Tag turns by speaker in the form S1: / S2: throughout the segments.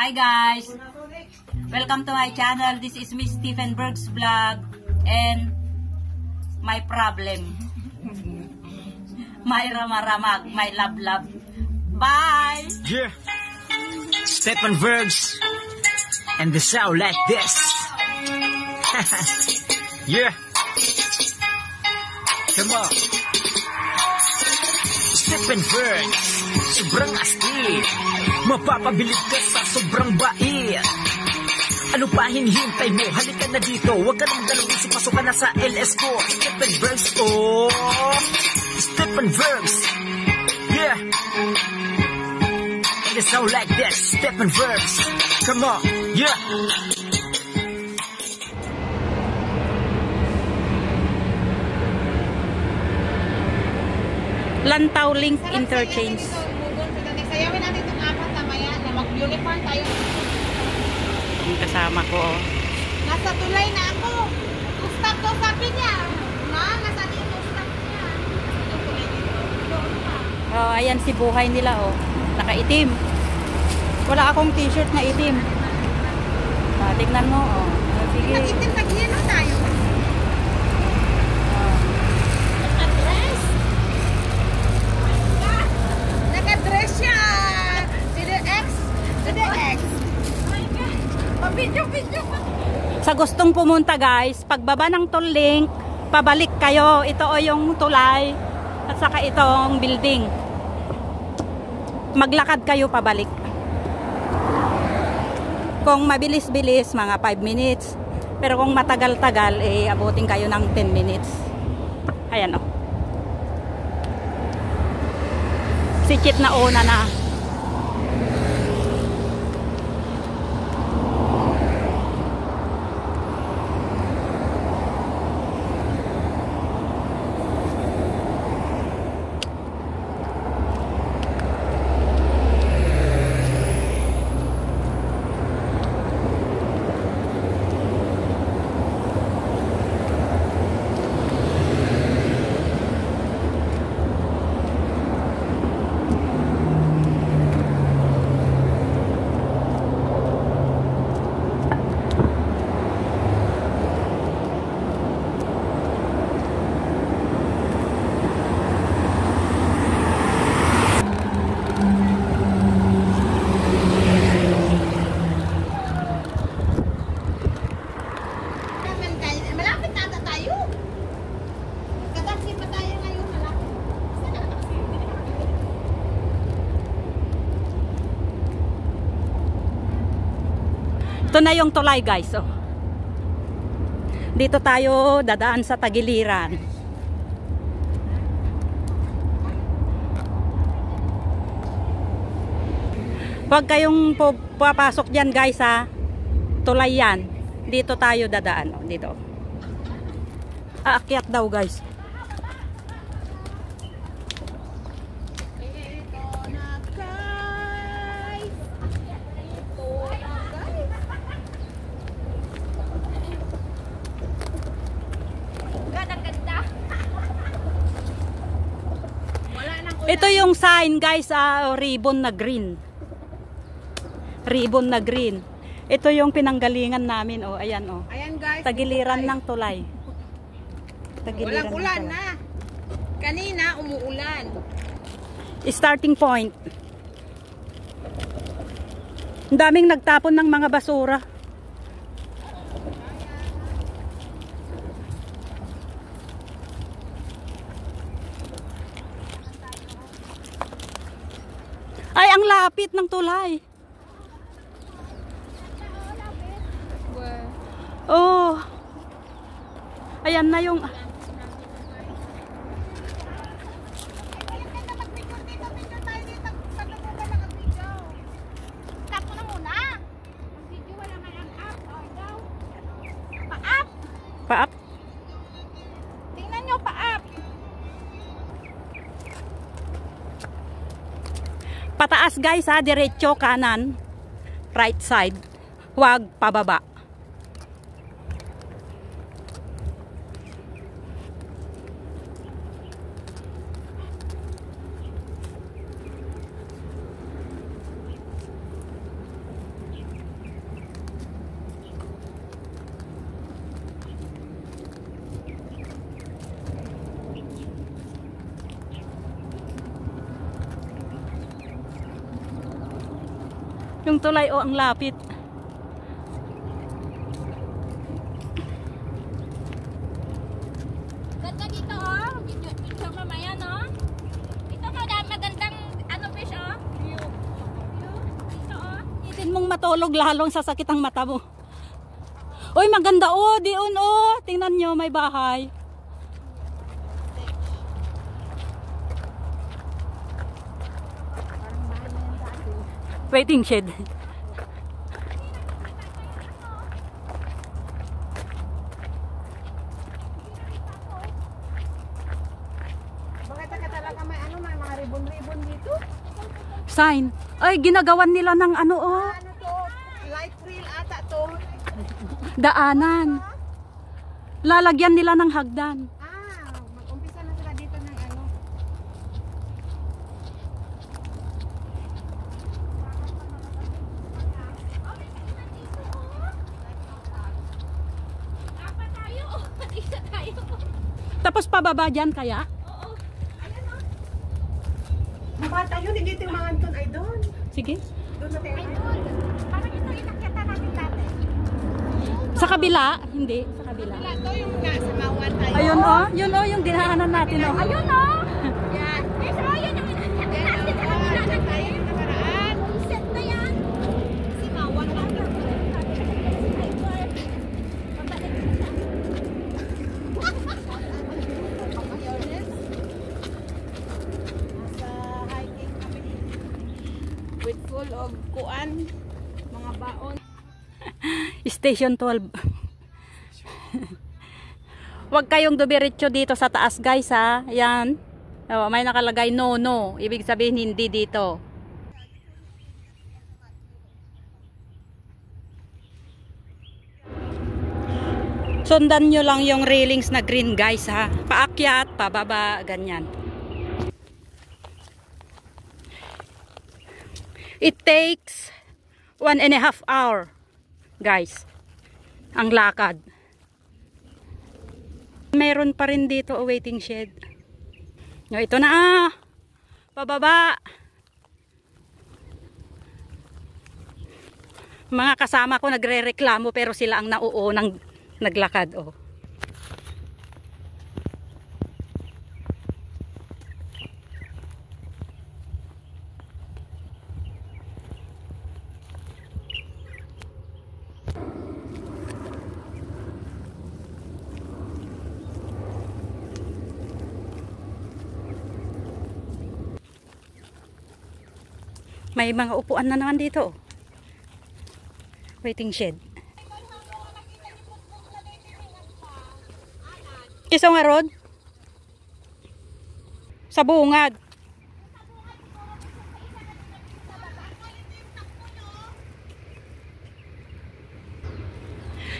S1: Hi guys! Welcome to my channel. This is Miss Stephen Berg's vlog and my problem. My ramaramag, my love. Bye!
S2: Yeah! Stephen Berg's and the sound like this. Yeah! Come on! Stephen Berg's, sobrang astig. Mapapabilib ka sa sobrang bait. Ano pa hinihintay mo? Halika na dito. Huwag ka nang dalawang isip, pasok ka na sa LS ko. Stephen Berg's, oh! Stephen Berg's, yeah! And it sound like this, Stephen Berg's. Come on, yeah!
S1: Lantaw Link Interchange.
S3: Sayawin natin itong apat na maya na mag-uniform tayo.
S1: Ang kasama ko.
S3: Nasa tulay na ako. Stop daw sabi niya. Ma, nasa dito stop niya. Nasa tulay dito. Doon pa.
S1: Oh, ayan si buhay nila oh. Nakaitim. Wala akong t-shirt na itim. Tignan mo oh. Sige.
S3: Nag-itim, nag-yelo tayo. Naka-dress. Naka-dress siya. CDX. CDX. Video.
S1: Sa gustong pumunta guys, pagbaba ng toll link, pabalik kayo. Ito o yung tulay at saka itong building. Maglakad kayo pabalik. Kung mabilis-bilis, mga 5 minutes. Pero kung matagal-tagal, abutin kayo ng 10 minutes. Ayan o. Si Chit na una na.
S3: Malapit na ata tayo. Kataksi pa tayo ngayon. Malapit. Saan ang taksi?
S1: Ito na yung tulay guys oh. Dito tayo dadaan sa Tagiliran. Huwag kayong papasok dyan guys ha. Tulay yan. Dito tayo dadaan oh. Dito. Aakyat daw guys. Ito yung sign guys, ribbon na green. Ribbon na green. Ito yung pinanggalingan namin oh, ayan oh.
S3: Ayan guys.
S1: Tagiliran ng tulay. Tagiliran
S3: Walang ulan
S1: ng tulay.
S3: na. Kanina umuulan.
S1: Starting point. Ang daming nagtapon ng mga basura. Ay, ang lapit ng tulay. Oh. Ayan na yung pa-up.
S3: Tingnan nyo pa-up.
S1: Pataas guys ha, diretso kanan. Right side. Huwag pababa. Yung tulay o ang lapit.
S3: Ganda dito oh. Picture mamaya no. Ito magandang ano fish oh. Ito oh.
S1: Itin mong matulog lalong sasakit ang mata mo. Uy, maganda oh, diun oh. Tingnan nyo, may bahay. Waiting shed.
S3: Bakit ka talaga may ano, may mga ribbon-ribbon dito?
S1: Sign. Ay, ginagawan nila ng ano oh.
S3: Ano to? Light rail ata to.
S1: Daanan. Lalagyan nila ng hagdan.
S3: Mag-umpisa na sila dito ng ano. Dapat tayo. Isa tayo.
S1: Tapos pababa dyan kaya?
S3: Oo. Ayan o. Baba tayo. Dito yung mga Anton ay doon.
S1: Sige.
S3: Doon na tayo. Ay doon. Parang ito inakyata natin dati.
S1: Sa kabila? Hindi, sa kabila.
S3: Wala to yung nasa Mawan tayo.
S1: Ayun oh, yun oh, yung dinaanan natin oh.
S3: Ayun o. Yan. Yes, oh, yun yung inakyata natin. Nakalala tayo yung nakaraan. Set na yan. Si Mawan lang. With full of kuan, mga baon.
S1: Station 12. Huwag kayong dumiretso dito sa taas guys ha. Ayan. Oh, may nakalagay no no. Ibig sabihin hindi dito. Sundan nyo lang yung railings na green guys ha. Paakyat, pababa, ganyan. It takes 1.5 hours guys ang lakad. Meron pa rin dito a waiting shed. No, ito na pababa. Mga kasama ko nagrereklamo pero sila ang nauunang naglakad oh. May mga upuan na naman dito. Waiting shed. Kiso nga road? Sa bungad.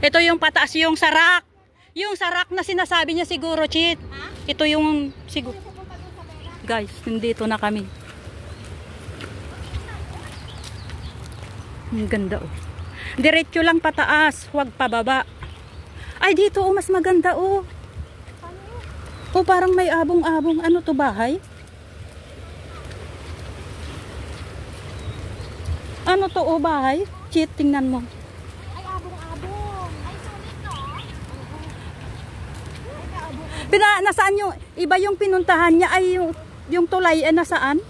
S1: Ito yung pataas yung sarak. Yung sarak na sinasabi niya siguro, Chit. Ito yung siguro. Guys, nandito na kami. Ang ganda oh. Diretso lang pataas, huwag pababa. Ay dito oh, mas maganda oh. Oh, parang may abong-abong. Ano to, bahay? Ano to oh, bahay? Chit, tingnan mo.
S3: Ay, abong-abong. Ay, sulit no?
S1: Nasaan yung iba yung pinuntahan niya ay yung tulay ay nasaan?